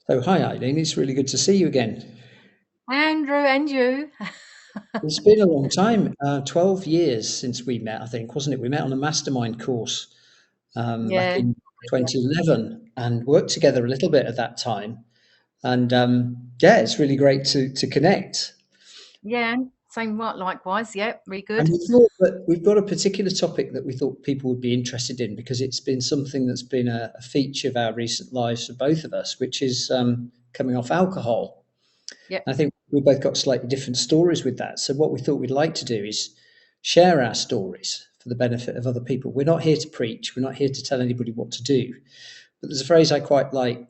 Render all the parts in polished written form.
So, hi Eileen, it's really good to see you again. Andrew, and you. It's been a long time, 12 years since we met, I think, wasn't it? We met on a mastermind course back Yeah, in 2011 and worked together a little bit at that time. And yeah, it's really great to connect. yeah, same right, likewise. Yeah, really And good. we thought that we've got a particular topic that we thought people would be interested in because it's been something that's been a feature of our recent lives for both of us, which is coming off alcohol. Yeah. I think we both got slightly different stories with that. So what we thought we'd like to do is share our stories for the benefit of other people. We're not here to preach. We're not here to tell anybody what to do. But there's a phrase I quite like,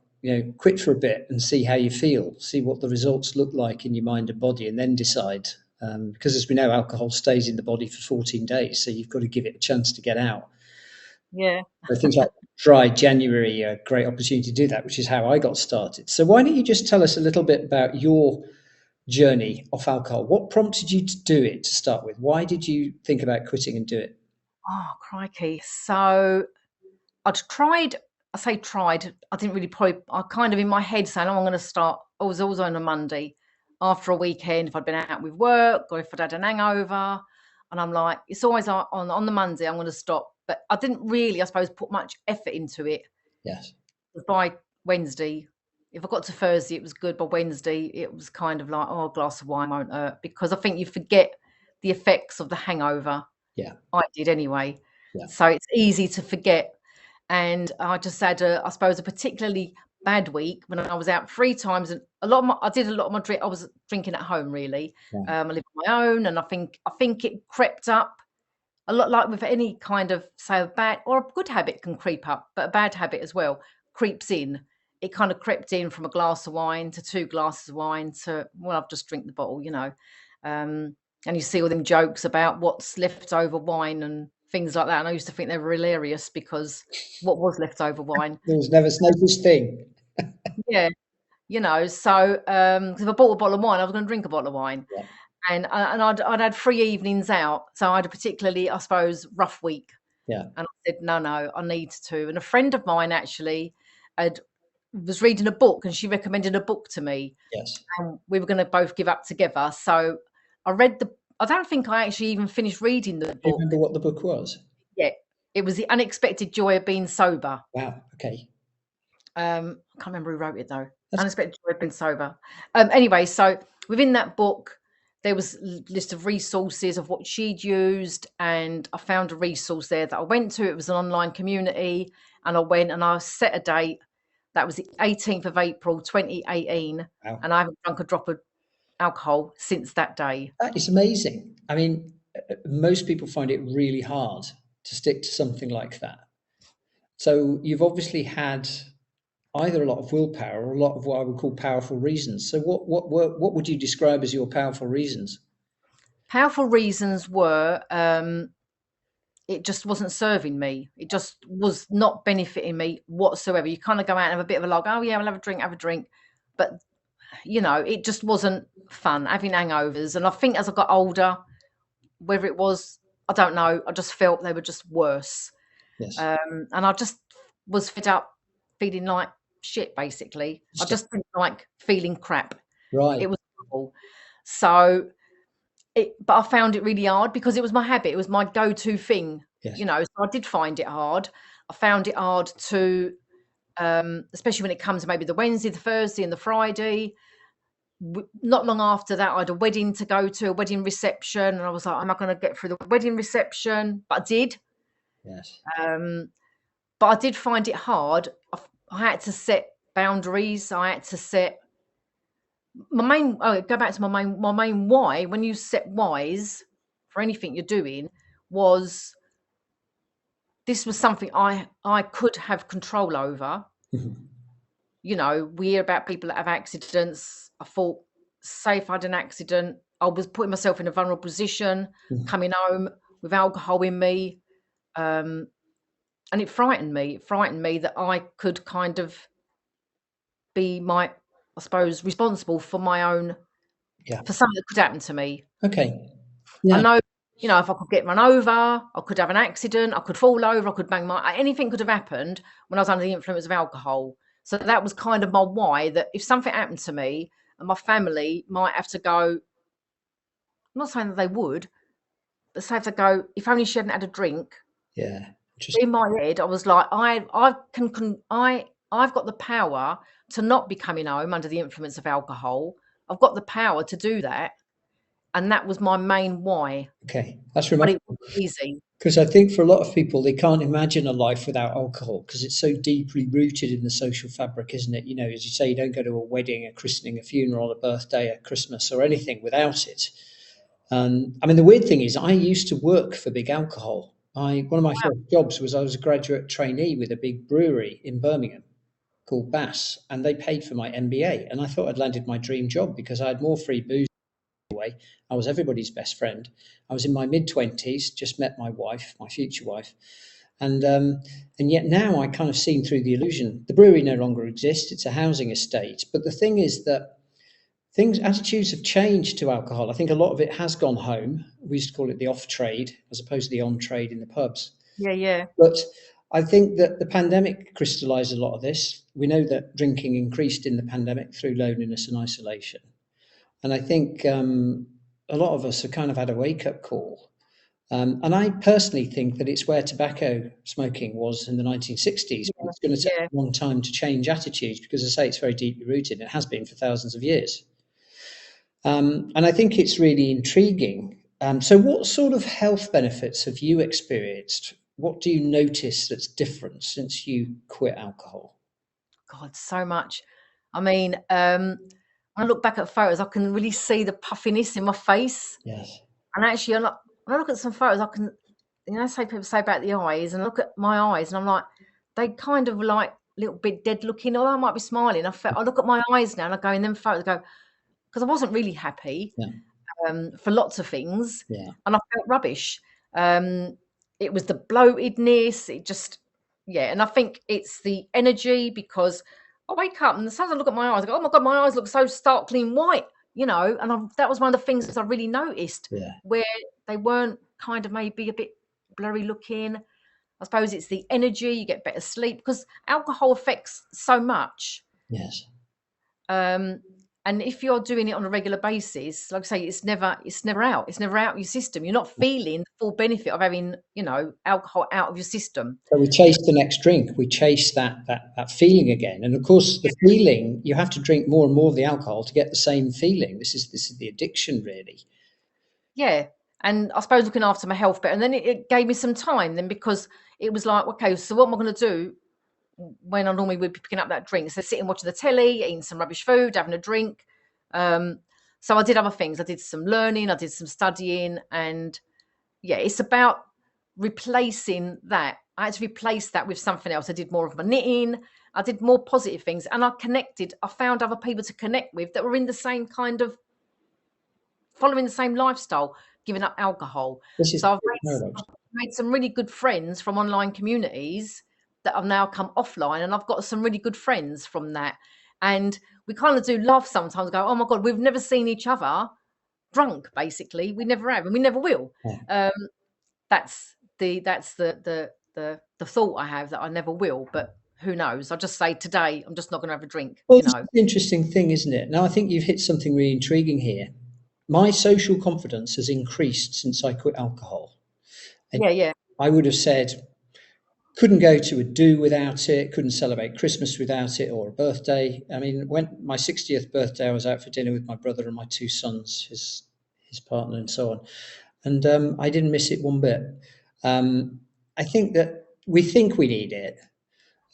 quit for a bit and see how you feel, see what the results look like in your mind and body, and then decide. Because as we know, alcohol stays in the body for 14 days, so you've got to give it a chance to get out. Yeah. So things like dry January are a great opportunity to do that, which is how I got started. So why don't you just tell us a little bit about your journey off alcohol? What prompted you to do it to start with? Why did you think about quitting and do it? Oh, crikey. So I'd tried, I say tried, I didn't really probably, I kind of in my head saying, oh, I'm going to start. I was always on a Monday after a weekend, if I'd been out with work or if I'd had an hangover. And I'm like, it's always on the Monday, I'm going to stop. But I didn't really, I suppose, put much effort into it. Yes. By Wednesday, if I got to Thursday, it was good. By Wednesday, it was kind of like, oh, a glass of wine won't hurt, because I think you forget the effects of the hangover. Yeah. I did anyway. Yeah. So it's easy to forget. And I just had I suppose, a particularly bad week when I was out 3 times, and I did a lot of my drink. I was drinking at home, really. Right. I live on my own, and I think it crept up a lot, like with any kind of, say, a bad or a good habit can creep up, but a bad habit as well creeps in. It kind of crept in from a glass of wine to 2 glasses of wine to, well, I've just drink the bottle. And you see all them jokes about what's leftover wine and things like that. And I used to think they were hilarious, because what was leftover wine? There was never no such thing. Yeah, so 'cause if I bought a bottle of wine, I was going to drink a bottle of wine. Yeah. And I'd had 3 evenings out, so I had a particularly, I suppose, rough week. Yeah. And I said, no, I need to. And a friend of mine actually had was reading a book, and she recommended a book to me, Yes. and we were going to both give up together. So I read I don't think I actually even finished reading the Do you book remember what the book was? yet. It was The Unexpected Joy of Being Sober. Wow. Okay. I can't remember who wrote it though. That's Unexpected Joy of Being Sober. Anyway, so within that book, there was a list of resources of what she'd used, and I found a resource there that I went to. It was an online community, and I went and I set a date. That was the 18th of April, 2018, wow. and I haven't drunk a drop of alcohol since that day. That is amazing. I mean, most people find it really hard to stick to something like that. So you've obviously had either a lot of willpower or a lot of what I would call powerful reasons. So what would you describe as your powerful reasons? Powerful reasons were, it just wasn't serving me. It just was not benefiting me whatsoever. You kind of go out and have a bit of a log. Oh yeah, I'll have a drink. But it just wasn't fun having hangovers. And I think as I got older, whether it was, I don't know, I just felt they were just worse. Yes. And I just was fed up feeling like shit, basically. I just didn't like feeling crap. Right. It was awful. So but I found it really hard because it was my habit. It was my go-to thing, Yes. so I did find it hard. I found it hard to, especially when it comes to maybe the Wednesday, the Thursday and the Friday. Not long after that, I had a wedding to go to, a wedding reception. And I was like, am I going to get through the wedding reception? But I did. Yes. But I did find it hard. I had to set boundaries. I had to set go back to my main why. When you set whys for anything you're doing, was this was something I could have control over. Mhm. We hear about people that have accidents. I thought, say if I had an accident, I was putting myself in a vulnerable position, Mhm. coming home with alcohol in me. And it frightened me. It frightened me that I could kind of be I suppose, responsible for my own, Yeah. for something that could happen to me. Okay. I Yeah. know, if I could get run over, I could have an accident, I could fall over, I could bang anything could have happened when I was under the influence of alcohol. So that was kind of my why, that if something happened to me and my family might have to go, I'm not saying that they would, but say if they go, if only she hadn't had a drink. Yeah. In my head, I was like, I've got the power to not be coming home under the influence of alcohol. I've got the power to do that. And that was my main why. Okay, that's But it remarkable. was easy. Because I think for a lot of people, they can't imagine a life without alcohol because it's so deeply rooted in the social fabric, isn't it? You know, as you say, you don't go to a wedding, a christening, a funeral, a birthday, a Christmas, or anything without it. I mean, the weird thing is, I used to work for big alcohol. One of my Wow. first jobs was I was a graduate trainee with a big brewery in Birmingham called Bass, and they paid for my MBA. And I thought I'd landed my dream job because I had more free booze away. I was everybody's best friend. I was in my mid-20s, just met my wife, my future wife, and yet now I kind of seen through the illusion. The brewery no longer exists; it's a housing estate. But the thing is that attitudes have changed to alcohol. I think a lot of it has gone home. We used to call it the off trade as opposed to the on trade in the pubs. Yeah, yeah. But I think that the pandemic crystallized a lot of this. We know that drinking increased in the pandemic through loneliness and isolation. And I think a lot of us have kind of had a wake up call. And I personally think that it's where tobacco smoking was in the 1960s. Yeah, It's going to take yeah. a long time to change attitudes because, as I say, it's very deeply rooted. It has been for thousands of years. And I think it's really intriguing. So, what sort of health benefits have you experienced? What do you notice that's different since you quit alcohol? God, so much. I mean, when I look back at photos, I can really see the puffiness in my face. Yes. And actually, when I look at some photos, I can, say people say about the eyes, and I look at my eyes, and I'm like, they kind of like a little bit dead looking, although I might be smiling. I look at my eyes now and I go in them photos, I go, because I wasn't really happy Yeah. for lots of things, Yeah. and I felt rubbish. Um, it was the bloatedness. It just, yeah. And I think it's the energy because I wake up and sometimes I look at my eyes, I go, oh my God, my eyes look so starkly white, and that was one of the things that I really noticed Yeah. where they weren't kind of maybe a bit blurry looking. I suppose it's the energy, you get better sleep because alcohol affects so much. Yes. Um, and if you're doing it on a regular basis, like I say, it's never out. It's never out of your system. You're not feeling the full benefit of having, alcohol out of your system. So we chase the next drink. We chase that feeling again. And of course, the feeling, you have to drink more and more of the alcohol to get the same feeling. This is the addiction, really. Yeah. And I suppose looking after my health better. And then it gave me some time then because it was like, okay, so what am I going to do when I normally would be picking up that drink? So sitting watching the telly, eating some rubbish food, having a drink. So I did other things. I did some learning, I did some studying, and yeah, it's about replacing that. I had to replace that with something else. I did more of my knitting. I did more positive things, and I found other people to connect with that were in the same kind of following the same lifestyle, giving up alcohol. This is So I've the paradox. made some really good friends from online communities that have now come offline, and I've got some really good friends from that. And we kind of do laugh sometimes, go, oh my God, we've never seen each other drunk, basically. We never have, and we never will. Yeah. That's the thought I have, that I never will, but who knows? I just say today I'm just not going to have a drink, Well, this is an interesting thing, isn't it? Now, I think you've hit something really intriguing here. My social confidence has increased since I quit alcohol. And Yeah, yeah, I would have said, couldn't go to a do without it, couldn't celebrate Christmas without it or a birthday. I mean, when my 60th birthday, I was out for dinner with my brother and my two sons, his partner, and so on. And I didn't miss it one bit. I think that we think we need it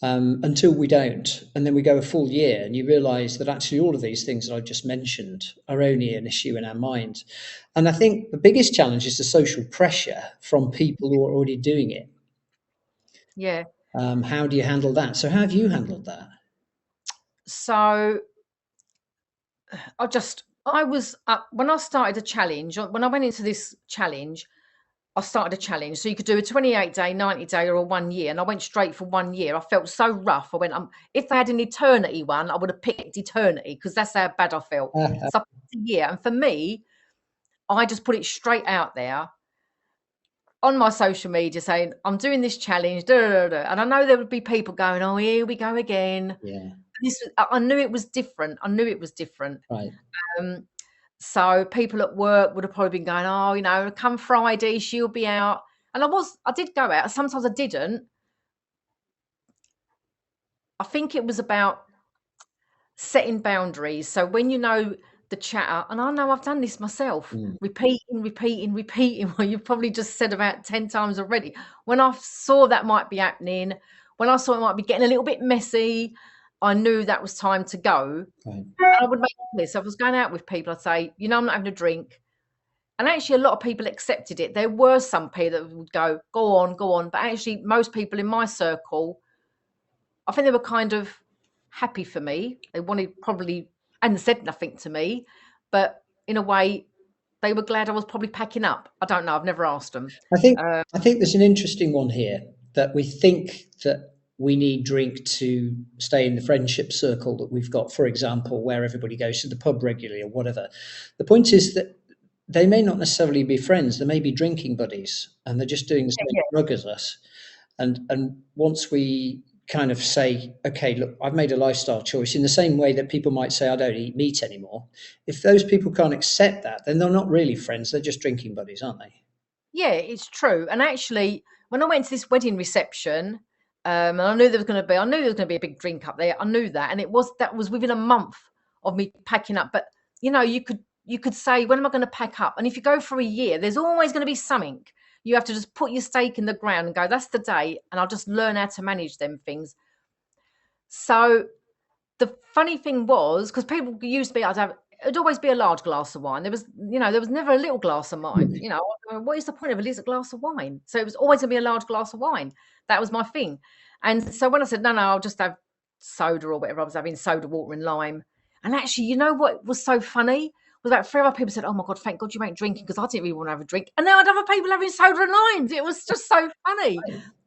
until we don't. And then we go a full year and you realize that actually all of these things that I just mentioned are only an issue in our mind. And I think the biggest challenge is the social pressure from people who are already doing it. yeah. How do you handle that? So, how have you handled that? So I was when I started a challenge, when I went into this challenge, I started a challenge. So you could do a 28-day, 90-day, or a 1 year. And I went straight for 1 year. I felt so rough. I went, if they had an eternity one, I would have picked eternity because that's how bad I felt. So I picked a year. And for me, I just put it straight out there. on my social media saying, I'm doing this challenge, da, da, da, da. And I know there would be people going, oh, here we go again. Yeah. I knew it was different. I knew it was different. Right. Um, so people at work would have probably been going, oh, come Friday, she'll be out. And I did go out. Sometimes I didn't. I think it was about setting boundaries. So when you know the chatter, and I know I've done this myself, repeating what you've probably just said about 10 times already. When I saw that might be happening, when I saw it might be getting a little bit messy, I knew that was time to go. Right. And I would make this. If I was going out with people, I'd say, I'm not having a drink. And actually, a lot of people accepted it. There were some people that would go on, go on. But actually, most people in my circle, I think they were kind of happy for me. They wanted probably, and said nothing to me. But in a way, they were glad I was probably packing up. I don't know. I've never asked them. I think there's an interesting one here, that we think that we need drink to stay in the friendship circle that we've got, for example, where everybody goes to the pub regularly or whatever. The point is that they may not necessarily be friends. They may be drinking buddies, and they're just doing the same drug as us. And once we kind of say, okay, look, I've made a lifestyle choice, in the same way that people might say, I don't eat meat anymore. If those people can't accept that, then they're not really friends. They're just drinking buddies, aren't they? Yeah, it's true. And actually, when I went to this wedding reception, and I knew there was going to be a big drink up there. I knew that, and that was within a month of me packing up. But you could say, when am I going to pack up? And if you go for a year, there's always going to be something. You have to just put your stake in the ground and go, that's the day, and I'll just learn how to manage them things. So the funny thing was, because people used to be, it'd always be a large glass of wine. There was never a little glass of wine. What is the point of a little glass of wine? So it was always going to be a large glass of wine. That was my thing. And so when I said, no, I'll just have soda or whatever, I was having soda, water and lime. And actually, you know what was so funny? Was about 3 other people said, oh my God, thank God you ain't drinking, because I didn't really want to have a drink. And now I'd other people having soda and limes. It was just so funny.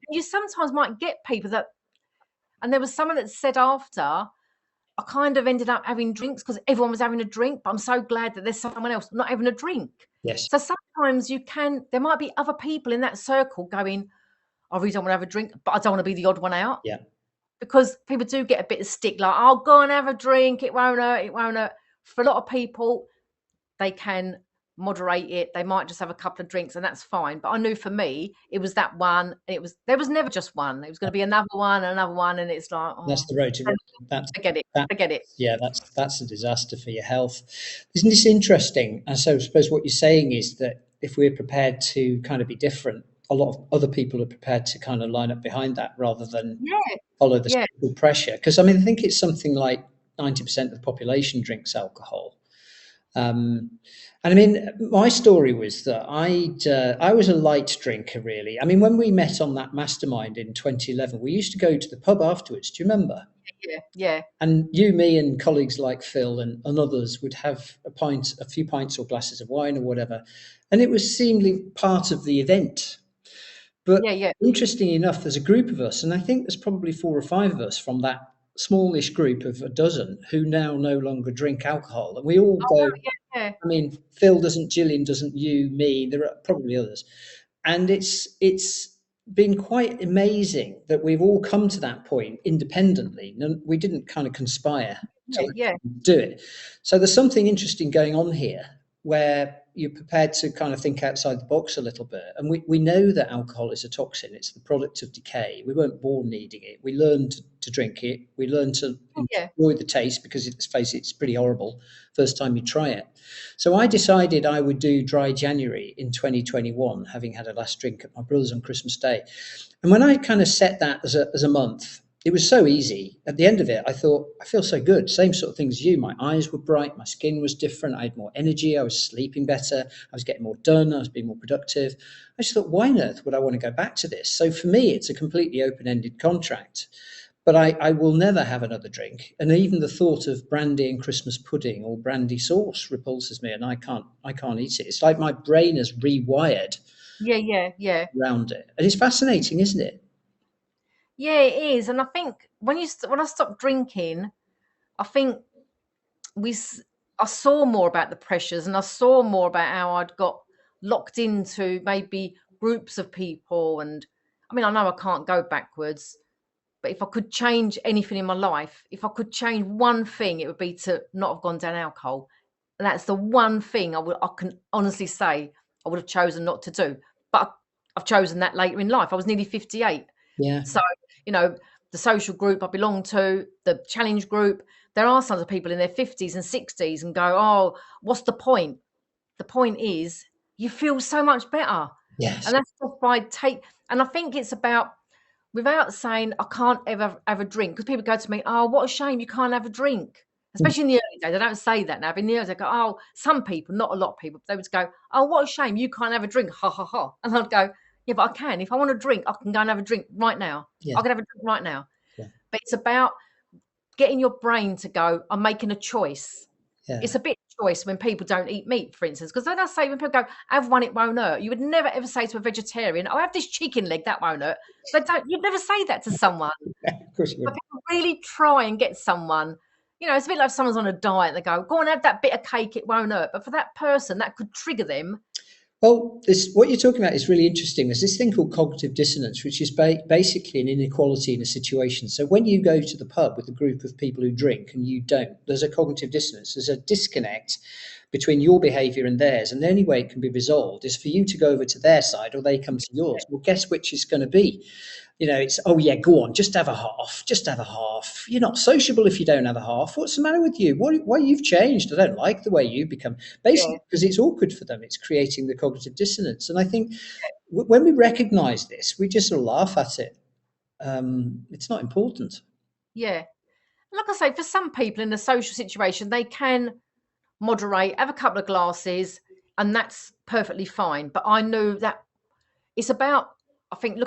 You sometimes might get people that, and there was someone that said after, I kind of ended up having drinks because everyone was having a drink, but I'm so glad that there's someone else not having a drink. Yes. So sometimes there might be other people in that circle going, I really don't want to have a drink, but I don't want to be the odd one out. Yeah. Because people do get a bit of stick, like, oh, go and have a drink. It won't hurt. It won't hurt. For a lot of people, they can moderate it. They might just have a couple of drinks and that's fine. But I knew for me, it was that one. There was never just one. It was going to be another one. And it's like, oh, that's the road to forget it. Yeah, that's a disaster for your health. Isn't this interesting? And so I suppose what you're saying is that if we're prepared to kind of be different, a lot of other people are prepared to kind of line up behind that rather than follow the social pressure. Because I think it's something like 90% of the population drinks alcohol. And my story was that I was a light drinker, really. When we met on that mastermind in 2011, we used to go to the pub afterwards. Do you remember? Yeah. And you, me, and colleagues like Phil and others would have a few pints or glasses of wine or whatever, and it was seemingly part of the event. But interestingly enough, there's a group of us, and I think there's probably 4 or 5 of us from that smallish group of a dozen who now no longer drink alcohol, and we all go. Phil doesn't, Gillian doesn't, you, me. There are probably others, and it's been quite amazing that we've all come to that point independently. We didn't kind of conspire to do it. So there's something interesting going on here where you're prepared to kind of think outside the box a little bit. And we know that alcohol is a toxin. It's the product of decay. We weren't born needing it. We learned to drink it. We learned to enjoy the taste, because let's face it, it's pretty horrible first time you try it. So I decided I would do dry January in 2021, having had a last drink at my brother's on Christmas Day. And when I kind of set that as a month, it was so easy. At the end of it, I thought, I feel so good. Same sort of things as you. My eyes were bright. My skin was different. I had more energy. I was sleeping better. I was getting more done. I was being more productive. I just thought, why on earth would I want to go back to this? So for me, it's a completely open-ended contract. But I will never have another drink. And even the thought of brandy and Christmas pudding or brandy sauce repulses me, and I can't eat it. It's like my brain has rewired around it. And it's fascinating, isn't it? Yeah, it is. And I think when I stopped drinking, I think I saw more about the pressures, and I saw more about how I'd got locked into maybe groups of people. And I mean, I know I can't go backwards, but if I could change anything in my life, if I could change one thing, it would be to not have gone down alcohol. And that's the one thing I can honestly say I would have chosen not to do. But I've chosen that later in life. I was nearly 58. Yeah. So, you know, the social group I belong to, the challenge group, there are some people in their 50s and 60s and go, oh, what's the point? The point is you feel so much better. Yes. And that's just by and I think it's about, without saying I can't ever have a drink, because people go to me, oh, what a shame you can't have a drink. Especially in the early days. They don't say that now. But in the early days, they go, oh, some people, not a lot of people, they would go, oh, what a shame you can't have a drink. Ha, ha, ha. And I'd go, yeah, but I can. If I want a drink, I can go and have a drink right now. Yeah. I can have a drink right now. Yeah. But it's about getting your brain to go, I'm making a choice. Yeah. It's a bit of choice when people don't eat meat, for instance, because then I say when people go, have one, it won't hurt. You would never ever say to a vegetarian, oh, have this chicken leg, that won't hurt. You'd never say that to someone. Of course you would. But people really try and get someone, you know, it's a bit like if someone's on a diet and they go and have that bit of cake, it won't hurt. But for that person, that could trigger them. Well, what you're talking about is really interesting. There's this thing called cognitive dissonance, which is basically an inequality in a situation. So when you go to the pub with a group of people who drink and you don't, there's a cognitive dissonance. There's a disconnect between your behaviour and theirs. And the only way it can be resolved is for you to go over to their side or they come to yours. Well, guess which is going to be? You know, it's, oh, yeah, go on, just have a half, just have a half. You're not sociable if you don't have a half. What's the matter with you? Why you've changed? I don't like the way you become. Basically, because it's awkward for them. It's creating the cognitive dissonance. And I think when we recognise this, we just sort of laugh at it. It's not important. Yeah. Like I say, for some people in a social situation, they can moderate, have a couple of glasses, and that's perfectly fine. But I know that it's about, I think,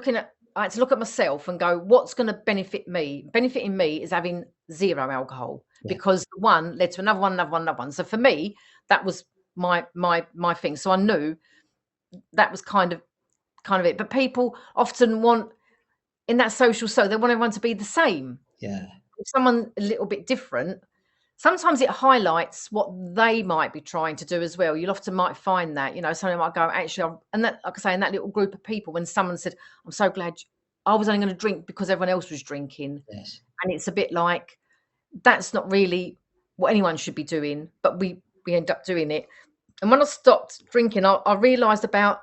I had to look at myself and go, what's going to benefit me? Benefiting me is having zero alcohol, because one led to another one, another one, another one. So for me, that was my thing. So I knew that was kind of it. But people often want, in that social, so they want everyone to be the same. Yeah. If someone a little bit different, sometimes it highlights what they might be trying to do as well. You'll often might find that, you know, someone might go, actually, and that, like I say, in that little group of people, when someone said, I'm so glad I was only going to drink because everyone else was drinking. Yes. And it's a bit like, that's not really what anyone should be doing, but we end up doing it. And when I stopped drinking, I realised about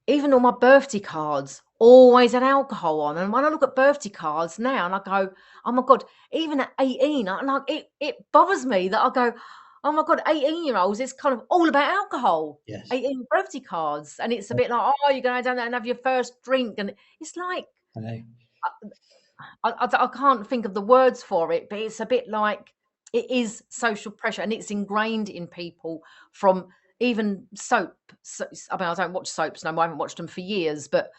even all my birthday cards always had alcohol on. And when I look at birthday cards now and I go, oh my God, even at 18, it bothers me that I go, oh my God, 18-year-olds, it's kind of all about alcohol. Yes. 18 birthday cards. And it's a bit like, oh, you're going down there and have your first drink. And it's like, I know. I can't think of the words for it, but it's a bit like, it is social pressure, and it's ingrained in people from even soap. I mean, I don't watch soaps no more. I haven't watched them for years, but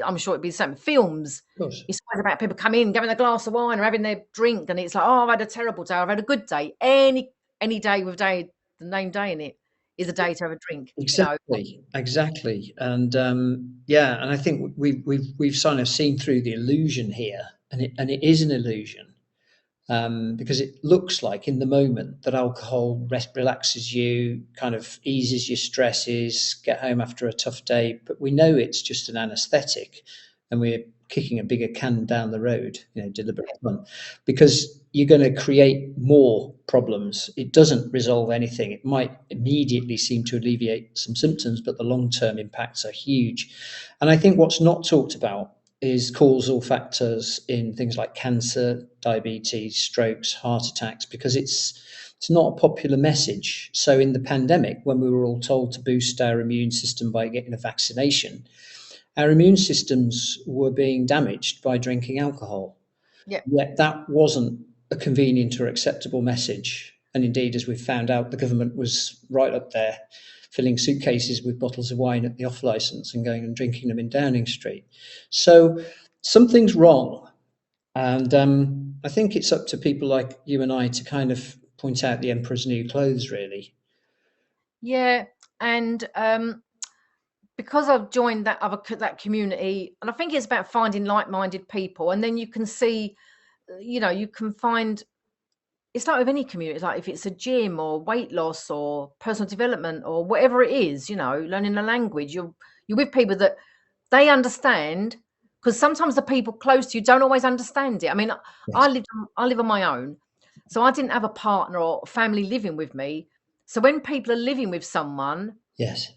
I'm sure it'd be the same. Films. Of course. It's always about people coming in, having a glass of wine or having their drink, and it's like, oh, I've had a terrible day. I've had a good day. Any day with the name day in it is a day to have a drink. Exactly. You know? Exactly. And and I think we've sort of seen through the illusion here, and it is an illusion. Because it looks like in the moment that alcohol relaxes you, kind of eases your stresses, get home after a tough day. But we know it's just an anaesthetic, and we're kicking a bigger can down the road, deliberate fun, because you're going to create more problems. It doesn't resolve anything. It might immediately seem to alleviate some symptoms, but the long-term impacts are huge. And I think what's not talked about is causal factors in things like cancer, diabetes, strokes, heart attacks, because it's not a popular message. So in the pandemic, when we were all told to boost our immune system by getting a vaccination, our immune systems were being damaged by drinking alcohol. Yeah. Yet that wasn't a convenient or acceptable message. And indeed, as we've found out, the government was right up there, filling suitcases with bottles of wine at the off licence and going and drinking them in Downing Street. So something's wrong. And I think it's up to people like you and I to kind of point out the emperor's new clothes, really. Yeah. And because I've joined that community, and I think it's about finding like-minded people, and then you can see, you can find, it's like with any community, like if it's a gym or weight loss or personal development or whatever it is, learning a language, You're with people that they understand, because sometimes the people close to you don't always understand it. I mean, Yes. I live on my own, so I didn't have a partner or family living with me. So when people are living with someone, Yes.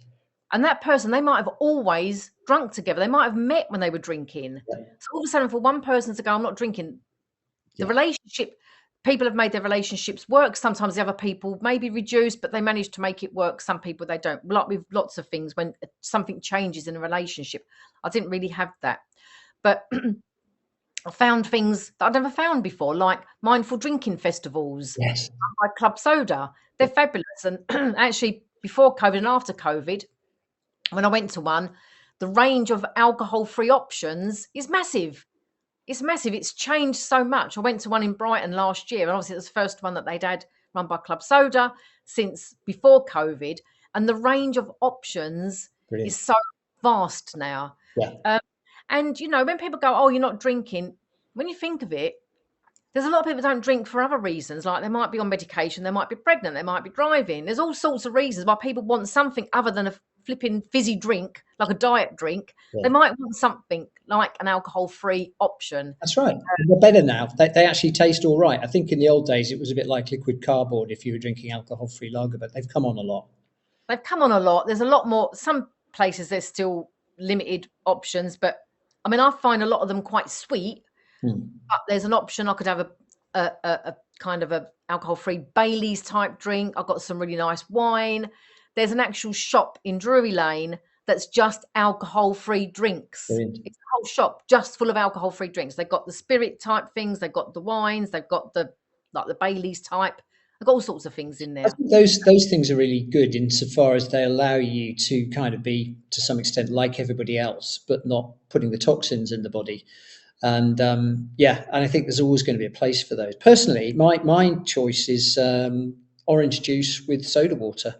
and that person, they might have always drunk together. They might have met when they were drinking. Yeah. So all of a sudden, for one person to go, I'm not drinking, the Yeah. relationship, people have made their relationships work. Sometimes the other people maybe reduce, but they manage to make it work. Some people, they don't. Like with lots of things, when something changes in a relationship, I didn't really have that. But I found things that I'd never found before, like mindful drinking festivals Yes. by Club Soda. They're fabulous. And actually, before COVID and after COVID, when I went to one, the range of alcohol-free options is massive. It's massive. It's changed so much. I went to one in Brighton last year, and obviously it was the first one that they'd had run by Club Soda since before COVID. And the range of options Brilliant. is so vast now. Yeah. And when people go, "Oh, you're not drinking," when you think of it, there's a lot of people don't drink for other reasons. Like they might be on medication, they might be pregnant, they might be driving. There's all sorts of reasons why people want something other than a flipping fizzy drink, like a diet drink. Yeah. They might want something like an alcohol-free option. That's right. They're better now. They actually taste all right. I think in the old days it was a bit like liquid cardboard if you were drinking alcohol-free lager, but they've come on a lot. They've come on a lot. There's a lot more. Some places there's still limited options, but I mean, I find a lot of them quite sweet. But there's an option. I could have a kind of a alcohol-free Baileys type drink. I've got some really nice wine. There's an actual shop in Drury Lane that's just alcohol-free drinks. Brilliant. It's a whole shop just full of alcohol-free drinks. They've got the spirit type things. They've got the wines. They've got the Baileys type. They've got all sorts of things in there. I think those things are really good insofar as they allow you to kind of be, to some extent, like everybody else, but not putting the toxins in the body. And and I think there's always going to be a place for those. Personally, my choice is orange juice with soda water.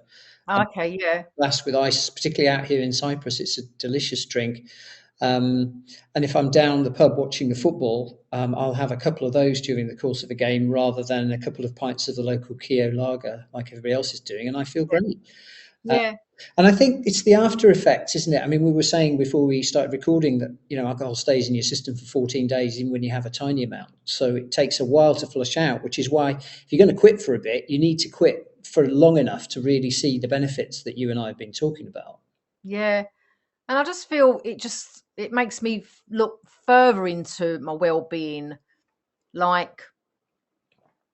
Okay, yeah. Glass with ice, particularly out here in Cyprus. It's a delicious drink. And if I'm down the pub watching the football, I'll have a couple of those during the course of a game rather than a couple of pints of the local Keo lager like everybody else is doing, and I feel great. Yeah. And I think it's the after effects, isn't it? I mean, we were saying before we started recording that, alcohol stays in your system for 14 days, even when you have a tiny amount. So it takes a while to flush out, which is why if you're going to quit for a bit, you need to quit for long enough to really see the benefits that you and I have been talking about. Yeah. And I just feel it makes me look further into my well-being, like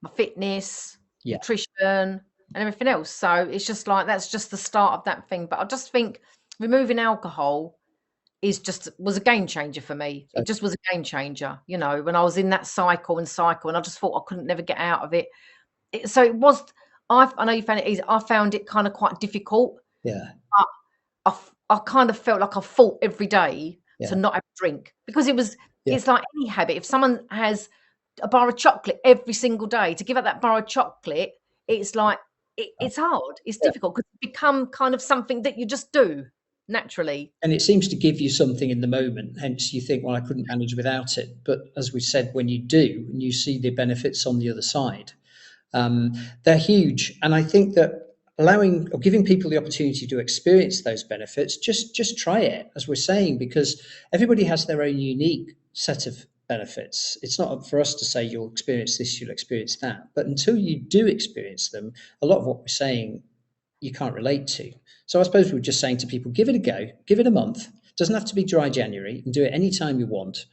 my fitness, Yeah. nutrition, and everything else. So it's just like that's just the start of that thing. But I just think removing alcohol was a game changer for me. It just was a game changer, when I was in that cycle, and I just thought I couldn't never get out of it. So it was. I know you found it easy. I found it kind of quite difficult. Yeah. But I kind of felt like I fought every day Yeah. to not have a drink, because it's like any habit. If someone has a bar of chocolate every single day, to give up that bar of chocolate, it's like it's hard. It's difficult because it become kind of something that you just do naturally. And it seems to give you something in the moment. Hence, you think, well, I couldn't manage without it. But as we said, when you do, and you see the benefits on the other side, they're huge. And I think that allowing or giving people the opportunity to experience those benefits, just try it, as we're saying, because everybody has their own unique set of benefits. It's not for us to say you'll experience this, you'll experience that. But until you do experience them, a lot of what we're saying you can't relate to. So I suppose we're just saying to people, give it a go, give it a month. It doesn't have to be dry January. You can do it anytime you want.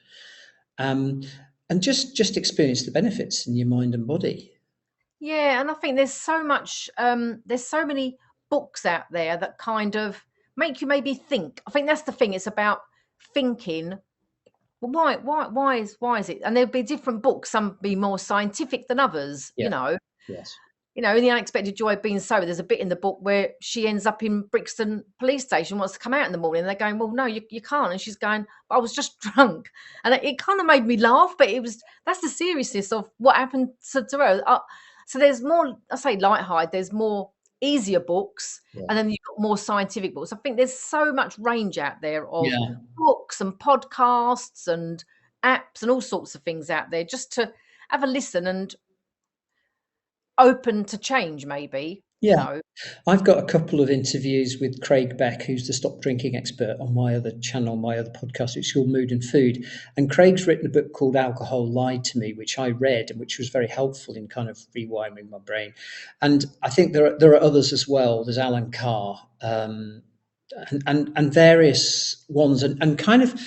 And just experience the benefits in your mind and body. Yeah, and I think there's so much, there's so many books out there that kind of make you maybe think. I think that's the thing. It's about thinking. Well, why is it? And there'll be different books. Some be more scientific than others. Yeah. Yes. In The Unexpected Joy of Being Sober, there's a bit in the book where she ends up in Brixton police station, wants to come out in the morning, and they're going, well, no, you can't. And she's going, I was just drunk. And it kind of made me laugh, but that's the seriousness of what happened to her. So there's more, I say lighthearted, there's more easier books, and then you've got more scientific books. I think there's so much range out there of books and podcasts and apps and all sorts of things out there, just to have a listen and open to change, maybe. you Yeah. know. I've got a couple of interviews with Craig Beck, who's the stop drinking expert, on my other channel, my other podcast, which is called Mood and Food. And Craig's written a book called Alcohol Lied to Me, which I read and which was very helpful in kind of rewiring my brain. And I think there are others as well. There's Alan Carr, and various ones, and kind of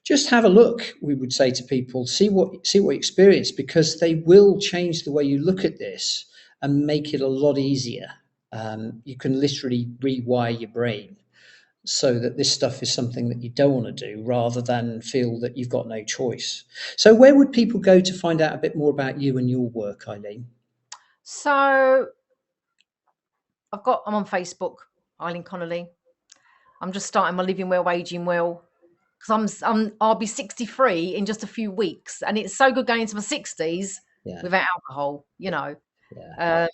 just have a look. We would say to people, see what you experience, because they will change the way you look at this and make it a lot easier. You can literally rewire your brain so that this stuff is something that you don't want to do, rather than feel that you've got no choice. So where would people go to find out a bit more about you and your work, Eileen? So I'm on Facebook, Eileen Connelly. I'm just starting my Living Well, Aging Well, because I'll be 63 in just a few weeks, and it's so good going into my 60s without alcohol, you know. Yeah.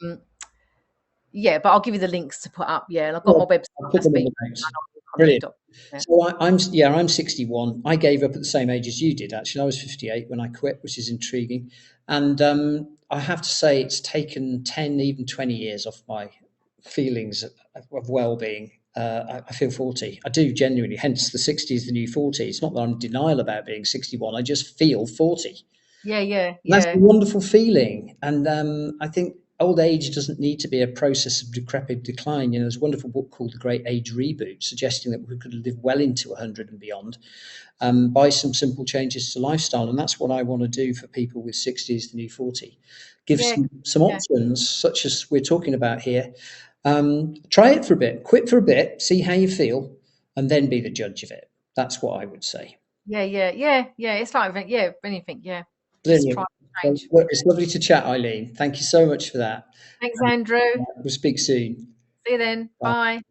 Yeah, but I'll give you the links to put up. Yeah, and I've got my website. I'll put them in the notes. Brilliant. So I'm 61. I gave up at the same age as you did. Actually, I was 58 when I quit, which is intriguing. And I have to say, it's taken 10, even 20 years off my feelings of well-being. I feel 40. I do genuinely. Hence, the 60 is the new 40. It's not that I'm in denial about being 61. I just feel 40. Yeah. That's a wonderful feeling. And I think old age doesn't need to be a process of decrepit decline. You know, there's a wonderful book called The Great Age Reboot, suggesting that we could live well into 100 and beyond by some simple changes to lifestyle. And that's what I want to do for people with 60 is the new 40. Give some options, such as we're talking about here. Try it for a bit, quit for a bit, see how you feel, and then be the judge of it. That's what I would say. Yeah. It's like anything. Yeah. Brilliant. Well, it's lovely to chat, Eileen. Thank you so much for that. Thanks, Andrew. We'll speak soon. See you then. Bye.